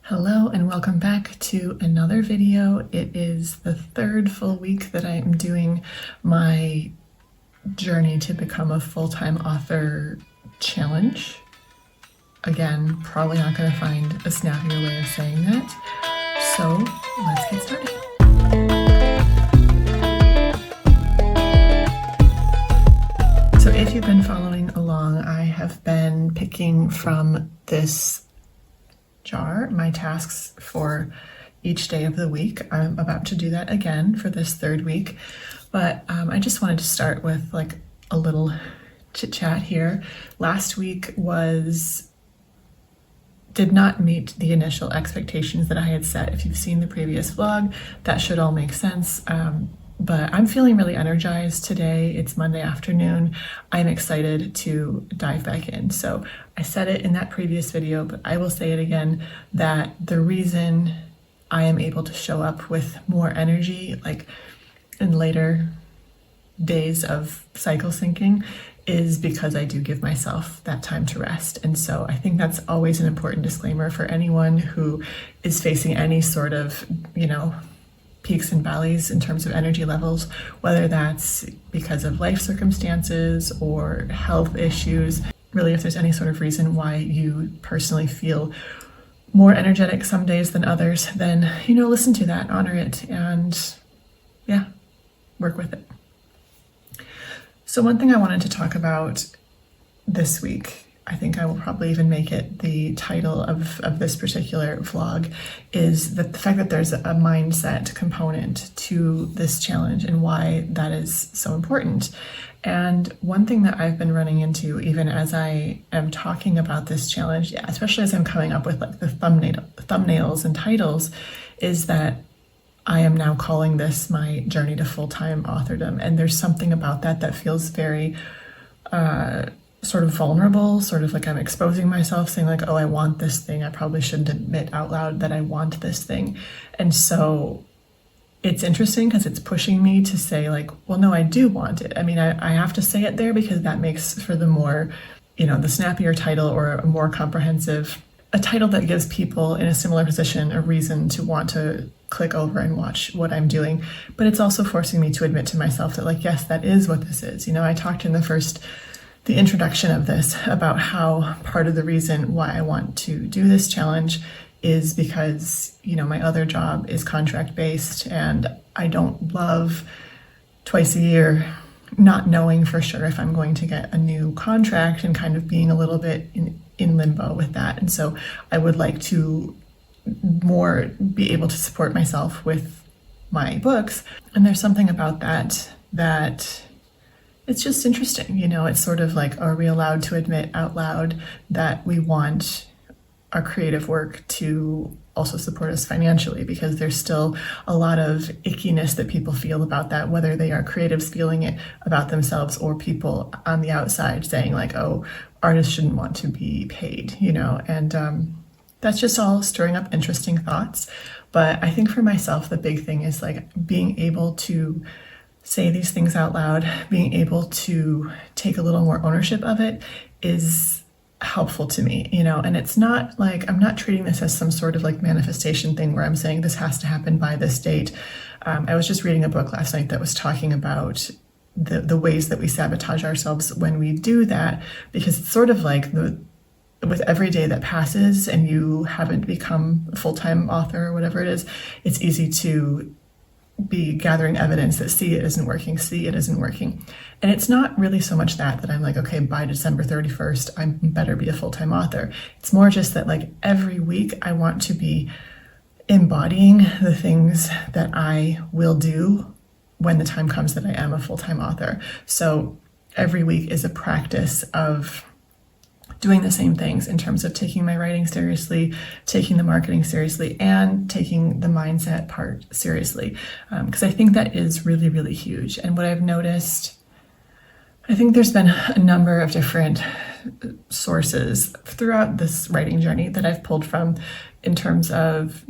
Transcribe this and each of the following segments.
Hello and welcome back to another video. It is the third full week that I'm doing my journey to become a full-time author challenge. Again, probably not going to find a snappier way of saying that. So let's get started. So if you've been following along, I have been picking from this jar my tasks for each day of the week. I'm about to do that again for this third week, but I just wanted to start with like a little chit chat here. Last week did not meet the initial expectations that I had set. If you've seen the previous vlog, that should all make sense. But I'm feeling really energized today. It's Monday afternoon. I'm excited to dive back in. So I said it in that previous video, but I will say it again, that the reason I am able to show up with more energy, like in later days of cycle syncing, is because I do give myself that time to rest. And so I think that's always an important disclaimer for anyone who is facing any sort of, peaks and valleys in terms of energy levels, whether that's because of life circumstances or health issues. Really, if there's any sort of reason why you personally feel more energetic some days than others, then, listen to that, honor it, and work with it. So one thing I wanted to talk about this week, I think I will probably even make it the title of this particular vlog, is the fact that there's a mindset component to this challenge and why that is so important. And one thing that I've been running into, even as I am talking about this challenge, especially as I'm coming up with like the thumbnails and titles, is that I am now calling this my journey to full-time authordom. And there's something about that feels very sort of vulnerable, sort of like I'm exposing myself, saying like, oh, I want this thing. I probably shouldn't admit out loud that I want this thing. And so it's interesting because it's pushing me to say like, well, no, I do want it. I mean, I have to say it there because that makes for the more, the snappier title, or a more comprehensive, a title that gives people in a similar position a reason to want to click over and watch what I'm doing. But it's also forcing me to admit to myself that like, yes, that is what this is. I talked in the introduction of this about how part of the reason why I want to do this challenge is because, my other job is contract based, and I don't love twice a year not knowing for sure if I'm going to get a new contract and kind of being a little bit in limbo with that. And so I would like to more be able to support myself with my books. And there's something about that it's just interesting, it's sort of like, are we allowed to admit out loud that we want our creative work to also support us financially? Because there's still a lot of ickiness that people feel about that, whether they are creatives feeling it about themselves or people on the outside saying like, oh, artists shouldn't want to be paid, and that's just all stirring up interesting thoughts. But I think for myself, the big thing is like being able to say these things out loud, being able to take a little more ownership of it is helpful to me, and it's not like, I'm not treating this as some sort of like manifestation thing where I'm saying this has to happen by this date. I was just reading a book last night that was talking about the ways that we sabotage ourselves when we do that, because it's sort of like with every day that passes and you haven't become a full-time author or whatever it is, it's easy to be gathering evidence that see it isn't working. And it's not really so much that I'm like, okay, by December 31st, I better be a full-time author. It's more just that like every week I want to be embodying the things that I will do when the time comes that I am a full-time author. So every week is a practice of doing the same things in terms of taking my writing seriously, taking the marketing seriously, and taking the mindset part seriously. Because I think that is really, really huge. And what I've noticed, I think there's been a number of different sources throughout this writing journey that I've pulled from in terms of,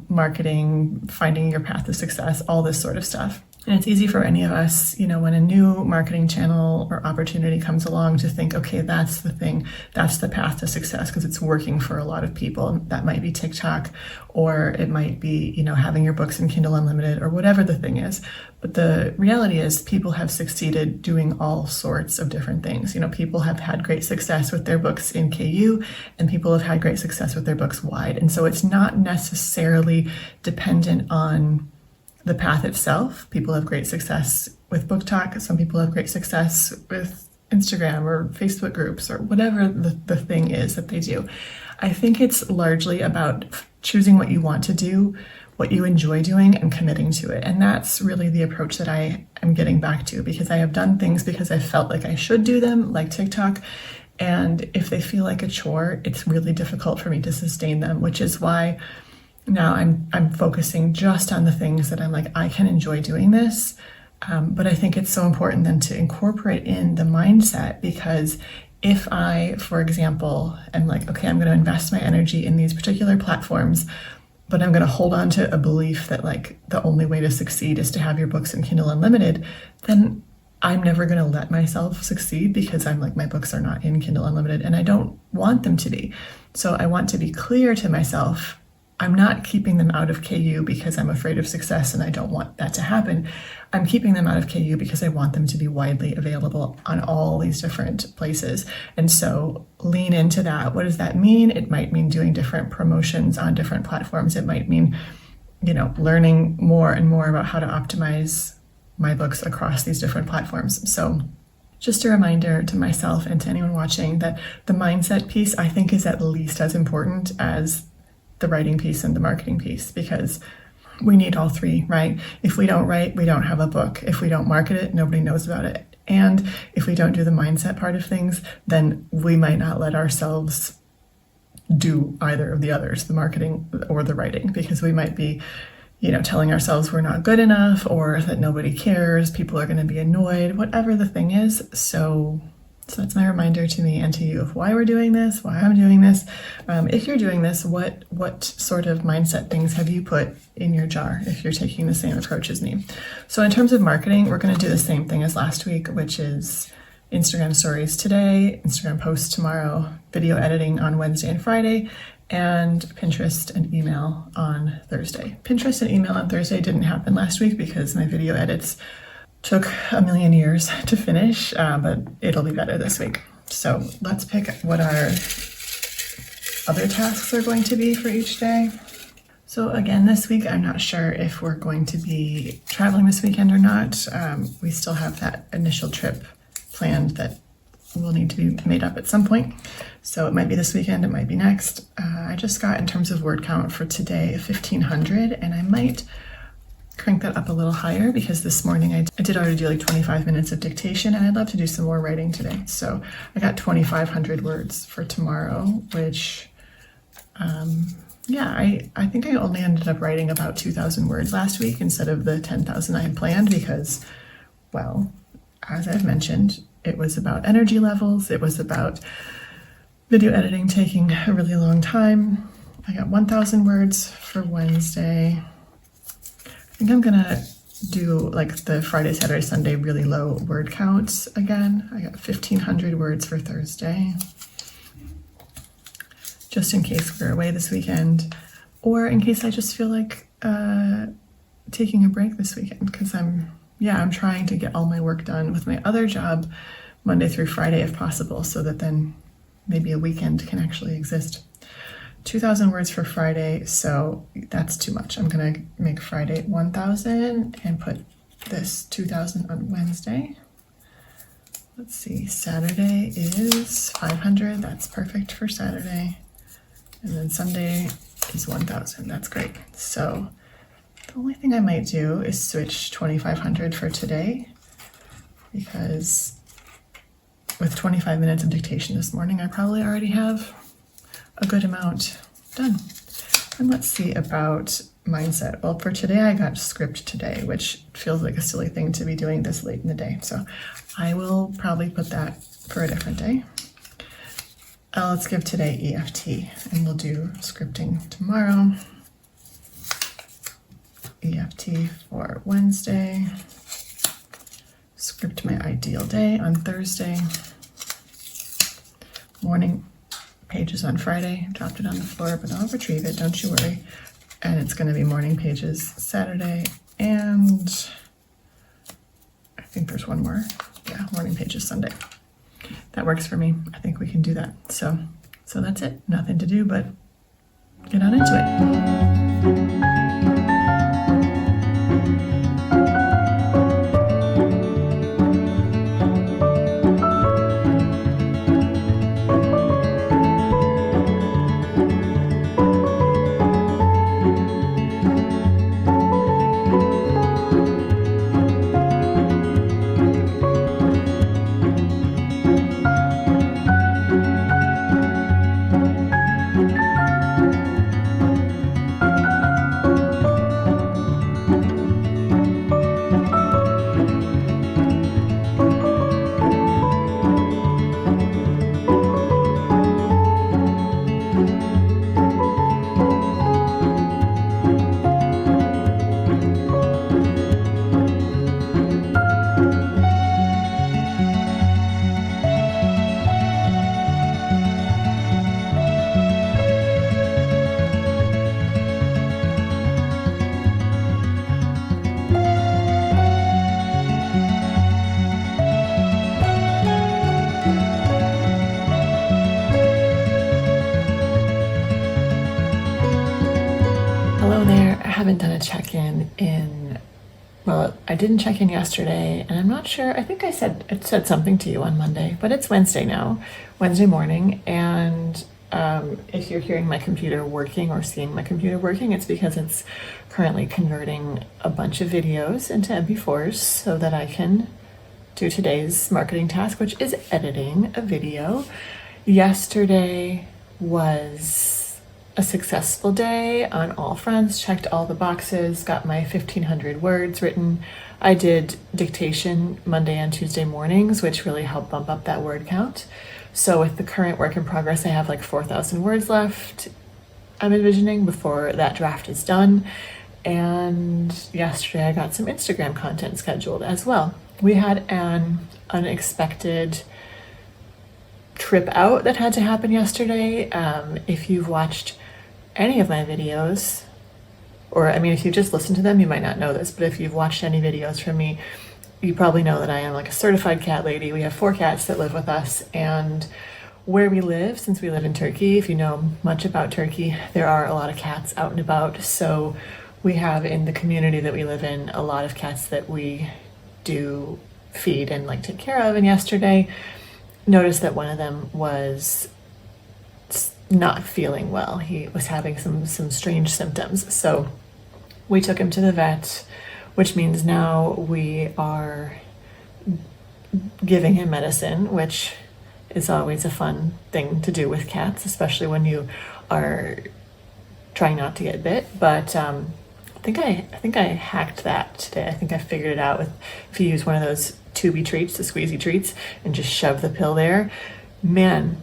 marketing, finding your path to success, all this sort of stuff. And it's easy for any of us, when a new marketing channel or opportunity comes along to think, okay, that's the thing, that's the path to success because it's working for a lot of people. That might be TikTok, or it might be, having your books in Kindle Unlimited or whatever the thing is. But the reality is people have succeeded doing all sorts of different things. People have had great success with their books in KU, and people have had great success with their books wide. And so it's not necessarily dependent on the path itself. People have great success with Book Talk. Some people have great success with Instagram or Facebook groups or whatever the thing is that they do. I think it's largely about choosing what you want to do, what you enjoy doing, and committing to it. And that's really the approach that I am getting back to, because I have done things because I felt like I should do them, like TikTok. And if they feel like a chore, it's really difficult for me to sustain them, which is why now I'm focusing just on the things that I'm like, I can enjoy doing this. But I think it's so important then to incorporate in the mindset, because if I, for example, am like, okay, I'm going to invest my energy in these particular platforms, but I'm going to hold on to a belief that like the only way to succeed is to have your books in Kindle Unlimited, then I'm never going to let myself succeed, because I'm like, my books are not in Kindle Unlimited and I don't want them to be. So I want to be clear to myself, I'm not keeping them out of KU because I'm afraid of success and I don't want that to happen. I'm keeping them out of KU because I want them to be widely available on all these different places. And so lean into that. What does that mean? It might mean doing different promotions on different platforms. It might mean, learning more and more about how to optimize my books across these different platforms. So just a reminder to myself and to anyone watching that the mindset piece, I think, is at least as important as the writing piece and the marketing piece, because we need all three, right? If we don't write, we don't have a book. If we don't market it, nobody knows about it. And if we don't do the mindset part of things, then we might not let ourselves do either of the others, the marketing or the writing, because we might be, telling ourselves we're not good enough, or that nobody cares, people are going to be annoyed, whatever the thing is. So that's my reminder to me and to you of why we're doing this, why I'm doing this. If you're doing this, what sort of mindset things have you put in your jar if you're taking the same approach as me? So in terms of marketing, we're going to do the same thing as last week, which is Instagram stories today, Instagram posts tomorrow, video editing on Wednesday and Friday, and Pinterest and email on Thursday. Pinterest and email on Thursday didn't happen last week because my video edits took a million years to finish, but it'll be better this week. So let's pick what our other tasks are going to be for each day. So again, this week, I'm not sure if we're going to be traveling this weekend or not. We still have that initial trip planned that will need to be made up at some point. So it might be this weekend, it might be next. I just got, in terms of word count for today, 1,500, and I might crank that up a little higher, because this morning I did already do like 25 minutes of dictation, and I'd love to do some more writing today. So I got 2,500 words for tomorrow, which, I think I only ended up writing about 2,000 words last week instead of the 10,000 I had planned, because, well, as I've mentioned, it was about energy levels. It was about video editing taking a really long time. I got 1,000 words for Wednesday. I think I'm gonna do like the Friday, Saturday, Sunday really low word counts again. I got 1,500 words for Thursday, just in case we're away this weekend, or in case I just feel like taking a break this weekend, because I'm trying to get all my work done with my other job Monday through Friday if possible, so that then maybe a weekend can actually exist. 2,000 words for Friday, so that's too much. I'm gonna make Friday 1,000 and put this 2,000 on Wednesday. Let's see, Saturday is 500, that's perfect for Saturday. And then Sunday is 1,000, that's great. So the only thing I might do is switch 2,500 for today, because with 25 minutes of dictation this morning, I probably already have a good amount done. And let's see about mindset. Well, for today, I got script today, which feels like a silly thing to be doing this late in the day. So I will probably put that for a different day. Let's give today EFT, and we'll do scripting tomorrow. EFT for Wednesday. Script my ideal day on Thursday. Morning pages on Friday. Dropped it on the floor, but I'll retrieve it, don't you worry. And it's going to be morning pages Saturday, and I think there's one more. Yeah, morning pages Sunday. That works for me. I think we can do that. So that's it. Nothing to do but get on into it. Hello there. I haven't done a check-in well, I didn't check in yesterday, and I'm not sure. I think I said something to you on Monday, but it's Wednesday now, Wednesday morning, and if you're hearing my computer working or seeing my computer working, it's because it's currently converting a bunch of videos into MP4s so that I can do today's marketing task, which is editing a video. Yesterday was a successful day on all fronts, checked all the boxes, got my 1,500 words written. I did dictation Monday and Tuesday mornings, which really helped bump up that word count. So with the current work in progress, I have like 4,000 words left, I'm envisioning, before that draft is done. And yesterday I got some Instagram content scheduled as well. We had an unexpected trip out that had to happen yesterday. If you've watched any of my videos, or I mean, if you just listened to them, you might not know this, but if you've watched any videos from me, you probably know that I am like a certified cat lady. We have 4 cats that live with us, and where we live, since we live in Turkey, if you know much about Turkey, there are a lot of cats out and about. So we have, in the community that we live in, a lot of cats that we do feed and like take care of. And yesterday, noticed that one of them was not feeling well. He was having some strange symptoms. So we took him to the vet, which means now we are giving him medicine, which is always a fun thing to do with cats, especially when you are trying not to get bit. But I think I hacked that today. I think I figured it out with, if you use one of those tubey treats, the squeezy treats, and just shove the pill there. Man,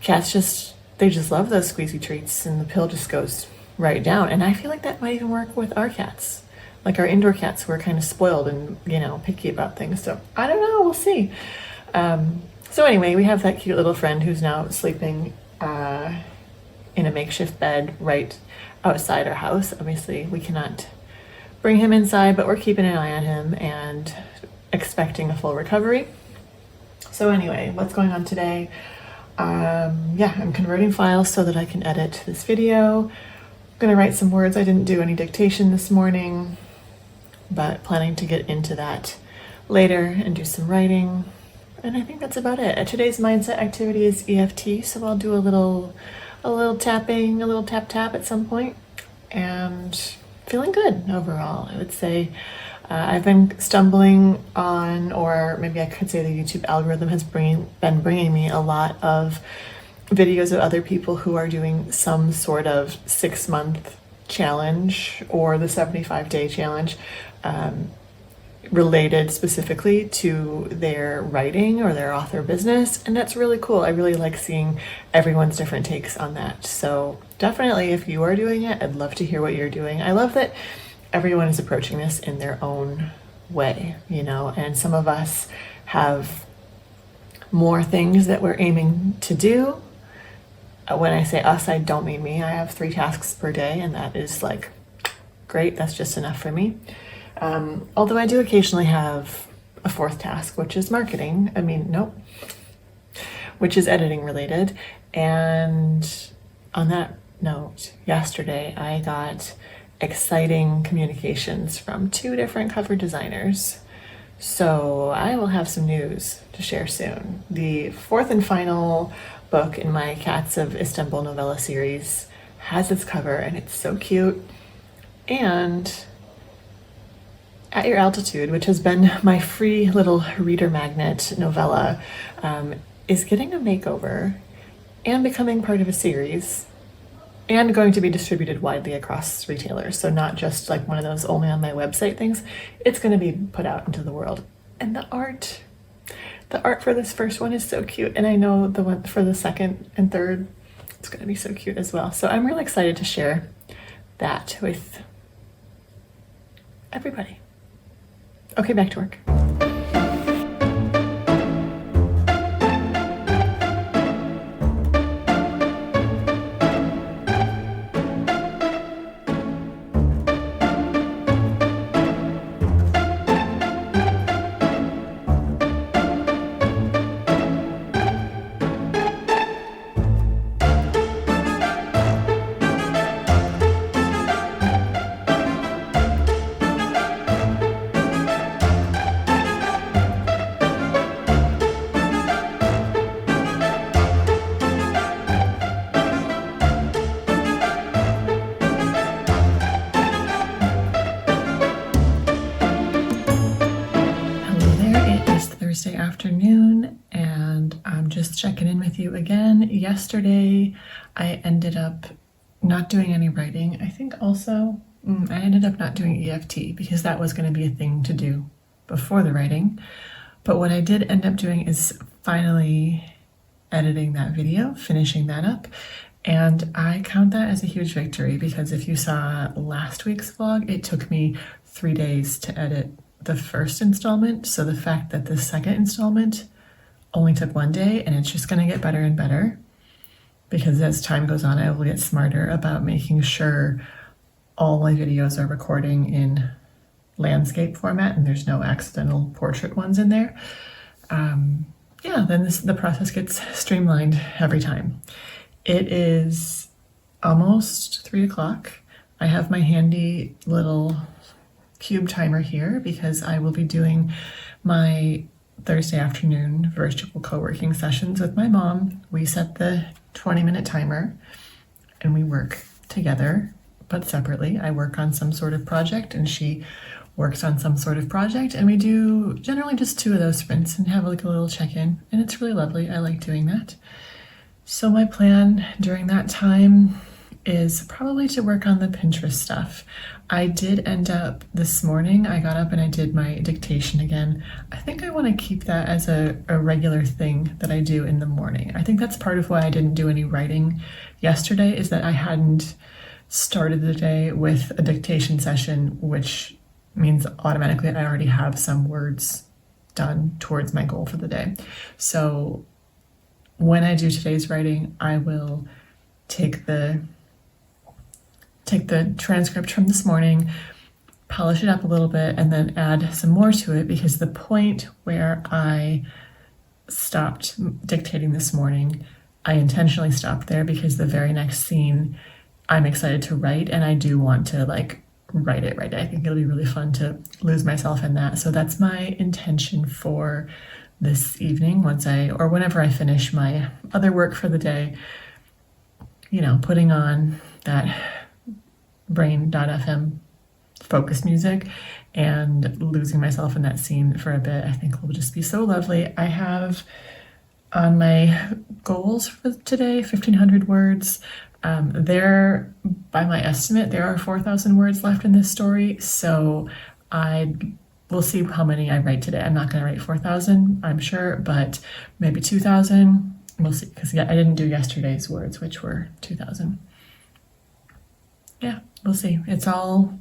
cats they just love those squeezy treats, and the pill just goes right down. And I feel like that might even work with our cats. Like our indoor cats, we're kind of spoiled and, picky about things. So I don't know, we'll see. So anyway, we have that cute little friend who's now sleeping in a makeshift bed right outside our house. Obviously, we cannot bring him inside, but we're keeping an eye on him and expecting a full recovery. So anyway, what's going on today? I'm converting files so that I can edit this video. I'm gonna write some words. I didn't do any dictation this morning, but planning to get into that later and do some writing. And I think that's about it. Today's mindset activity is EFT, so I'll do a little tapping, a little tap at some point, and feeling good overall, I would say. I've been stumbling on, or maybe I could say the YouTube algorithm has been bringing me a lot of videos of other people who are doing some sort of 6-month challenge or the 75-day challenge, related specifically to their writing or their author business. And that's really cool. I really like seeing everyone's different takes on that. So definitely, if you are doing it, I'd love to hear what you're doing. I love that everyone is approaching this in their own way, you know, and some of us have more things that we're aiming to do. When I say us, I don't mean me. I have 3 tasks per day, and that is like great. That's just enough for me. Although I do occasionally have a 4th task, which is marketing. Which is editing related. And on that note, yesterday I got exciting communications from 2 different cover designers. So I will have some news to share soon. The 4th and final book in my Cats of Istanbul novella series has its cover, and it's so cute. And At Your Altitude, which has been my free little reader magnet novella, is getting a makeover and becoming part of a series and going to be distributed widely across retailers. So not just like one of those only on my website things. It's going to be put out into the world. And the art for this first one is so cute. And I know the one for the second and third, it's going to be so cute as well. So I'm really excited to share that with everybody. Okay, back to work. Thursday afternoon, and I'm just checking in with you again. Yesterday, I ended up not doing any writing. I think also I ended up not doing EFT because that was going to be a thing to do before the writing. But what I did end up doing is finally editing that video, finishing that up. And I count that as a huge victory because if you saw last week's vlog, it took me 3 days to edit the first installment. So the fact that the second installment only took 1 day, and it's just going to get better and better because as time goes on, I will get smarter about making sure all my videos are recording in landscape format and there's no accidental portrait ones in there. Then the process gets streamlined every time. It is almost 3 o'clock. I have my handy little cube timer here because I will be doing my Thursday afternoon virtual co-working sessions with my mom. We set the 20-minute timer and we work together, but separately. I work on some sort of project and she works on some sort of project, and we do generally just 2 of those sprints and have like a little check-in, and it's really lovely. I like doing that. So my plan during that time is probably to work on the Pinterest stuff. I did end up this morning, I got up and I did my dictation again. I think I want to keep that as a regular thing that I do in the morning. I think that's part of why I didn't do any writing yesterday, is that I hadn't started the day with a dictation session, which means automatically I already have some words done towards my goal for the day. So when I do today's writing, I will take the transcript from this morning, polish it up a little bit, and then add some more to it, because the point where I stopped dictating this morning, I intentionally stopped there because the very next scene I'm excited to write, and I do want to write it. I think it'll be really fun to lose myself in that. So that's my intention for this evening, whenever I finish my other work for the day, putting on that brain.fm focus music and losing myself in that scene for a bit. I think will just be so lovely. I have on my goals for today 1,500 words. By my estimate, there are 4,000 words left in this story, so we'll see how many I write today. I'm not going to write 4,000, I'm sure, but maybe 2,000. We'll see, because I didn't do yesterday's words, which were 2,000. Yeah, we'll see. It's all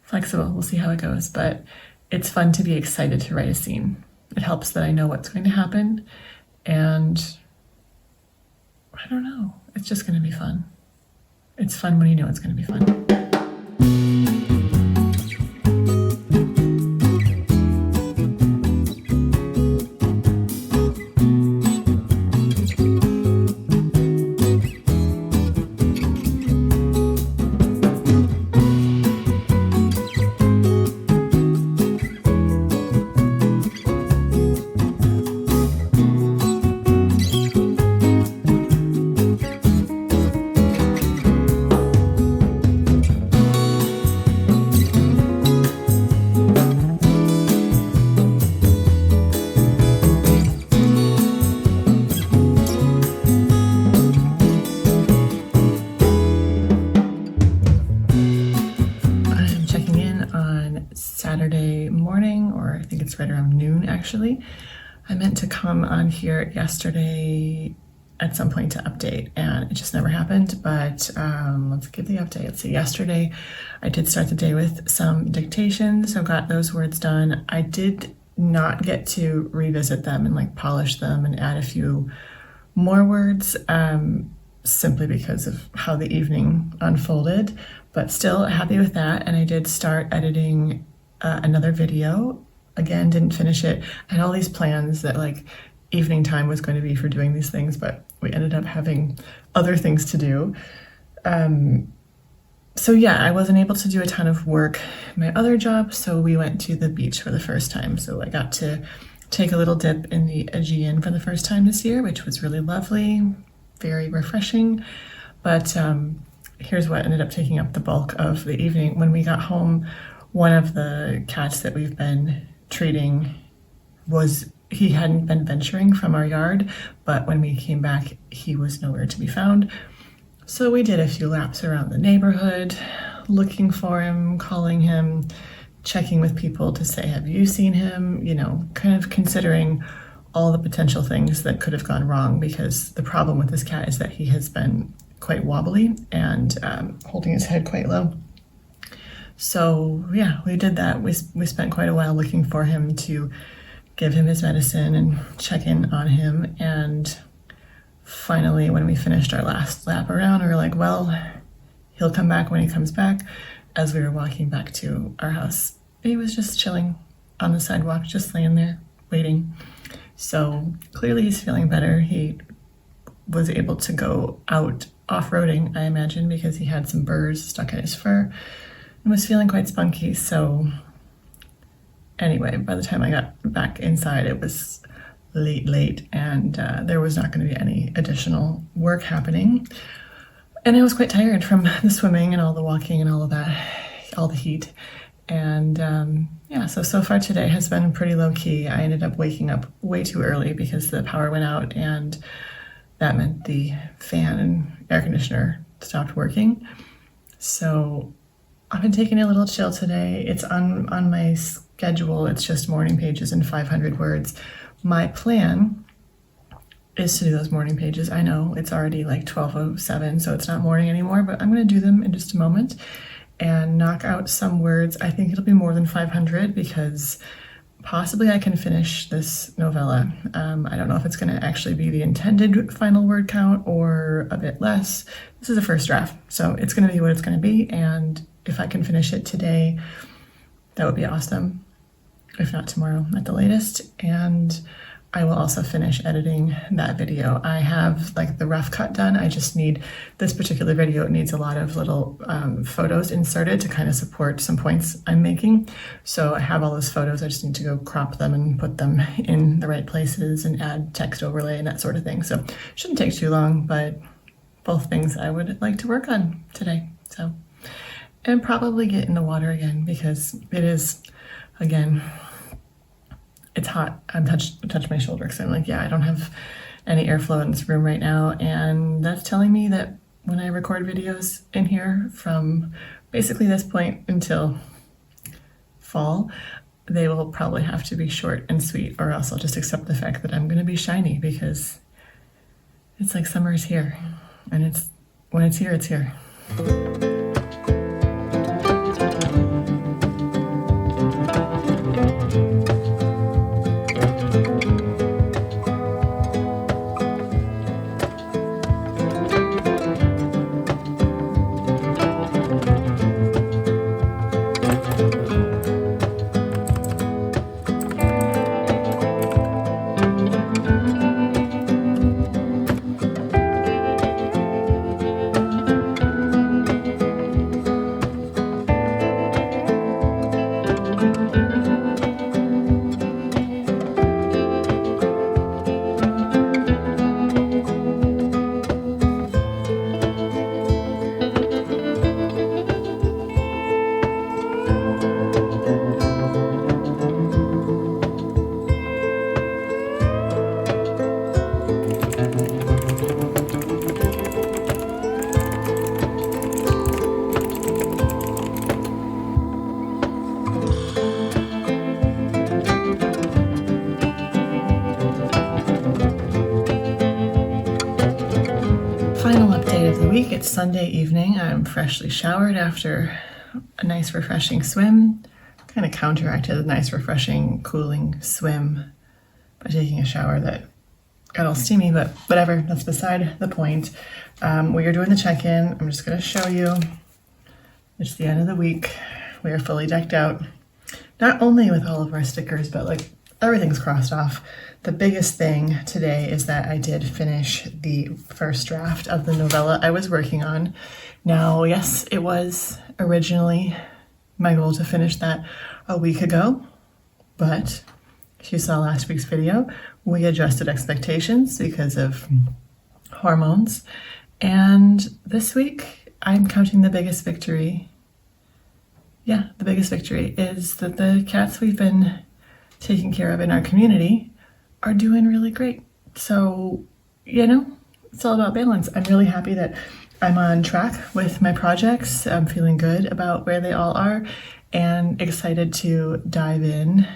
flexible. We'll see how it goes. But it's fun to be excited to write a scene. It helps that I know what's going to happen, and I don't know, it's just going to be fun. It's fun when you know it's going to be fun. Saturday morning, or I think it's right around noon actually. I meant to come on here yesterday at some point to update, and it just never happened, but let's give the update. Let's see, yesterday I did start the day with some dictation, so got those words done. I did not get to revisit them and like polish them and add a few more words, simply because of how the evening unfolded, but still happy with that. And I did start editing another video. Again, didn't finish it. I had all these plans that like evening time was going to be for doing these things, but we ended up having other things to do. So yeah, I wasn't able to do a ton of work in my other job, so we went to the beach for the first time. So I got to take a little dip in the Aegean for the first time this year, which was really lovely, very refreshing. But here's what ended up taking up the bulk of the evening. When we got home, one of the cats that we've been treating he hadn't been venturing from our yard, but when we came back, he was nowhere to be found. So we did a few laps around the neighborhood, looking for him, calling him, checking with people to say, have you seen him? You know, kind of considering all the potential things that could have gone wrong, because the problem with this cat is that he has been quite wobbly and holding his head quite low. So yeah, we did that. We spent quite a while looking for him to give him his medicine and check in on him. And finally, when we finished our last lap around, we were like, well, he'll come back when he comes back. As we were walking back to our house, he was just chilling on the sidewalk, just laying there, waiting. So clearly he's feeling better. He was able to go out off-roading, I imagine, because he had some burrs stuck in his fur and was feeling quite spunky. So anyway, by the time I got back inside, it was late, and there was not going to be any additional work happening. And I was quite tired from the swimming and all the walking and all of that, all the heat. And yeah, so far today has been pretty low key. I ended up waking up way too early because the power went out, and that meant the fan and air conditioner stopped working. So I've been taking a little chill today. It's on my schedule. It's just morning pages and 500 words. My plan is to do those morning pages. I know it's already like 12:07, so it's not morning anymore, but I'm going to do them in just a moment and knock out some words. I think it'll be more than 500 because possibly I can finish this novella. I don't know if it's going to actually be the intended final word count or a bit less. This is a first draft, so it's going to be what it's going to be, and if I can finish it today, that would be awesome. If not tomorrow at the latest. And I will also finish editing that video. I have like the rough cut done. I just need this particular video. It needs a lot of little photos inserted to kind of support some points I'm making. So I have all those photos. I just need to go crop them and put them in the right places and add text overlay and that sort of thing. So it shouldn't take too long, but both things I would like to work on today. So, and probably get in the water again because it is, again, it's hot. I'm touched my shoulder because I'm like, yeah, I don't have any airflow in this room right now. And that's telling me that when I record videos in here from basically this point until fall, they will probably have to be short and sweet, or else I'll just accept the fact that I'm going to be shiny because it's like summer is here, and when it's here, it's here. It's Sunday evening. I'm freshly showered after a nice refreshing swim. Kind of counteracted a nice refreshing cooling swim by taking a shower that got all steamy, but whatever, that's beside the point. We are doing the check-in. I'm just gonna show you. It's the end of the week. We are fully decked out. Not only with all of our stickers, but like everything's crossed off. The biggest thing today is that I did finish the first draft of the novella I was working on. Now, yes, it was originally my goal to finish that a week ago, but if you saw last week's video, we adjusted expectations because of hormones. And this week, I'm counting the biggest victory. Yeah, the biggest victory is that the cats we've been taking care of in our community are doing really great. So, you know, it's all about balance. I'm really happy that I'm on track with my projects. I'm feeling good about where they all are and excited to dive in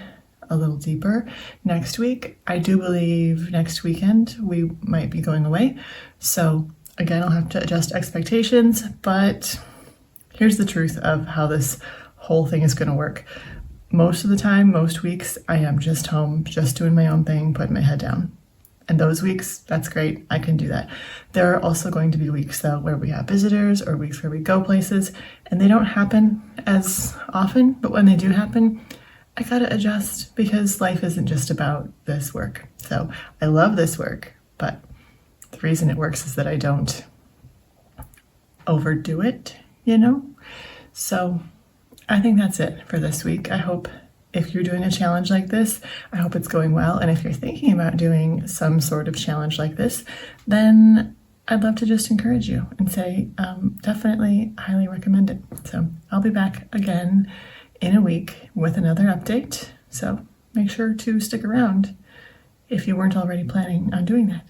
a little deeper next week. I do believe next weekend we might be going away. So again, I'll have to adjust expectations, but here's the truth of how this whole thing is going to work. Most of the time, most weeks, I am just home, just doing my own thing, putting my head down. And those weeks, that's great. I can do that. There are also going to be weeks, though, where we have visitors or weeks where we go places, and they don't happen as often. But when they do happen, I gotta adjust because life isn't just about this work. So I love this work, but the reason it works is that I don't overdo it, you know? So I think that's it for this week. I hope if you're doing a challenge like this, I hope it's going well. And if you're thinking about doing some sort of challenge like this, then I'd love to just encourage you and say, definitely highly recommend it. So I'll be back again in a week with another update. So make sure to stick around if you weren't already planning on doing that.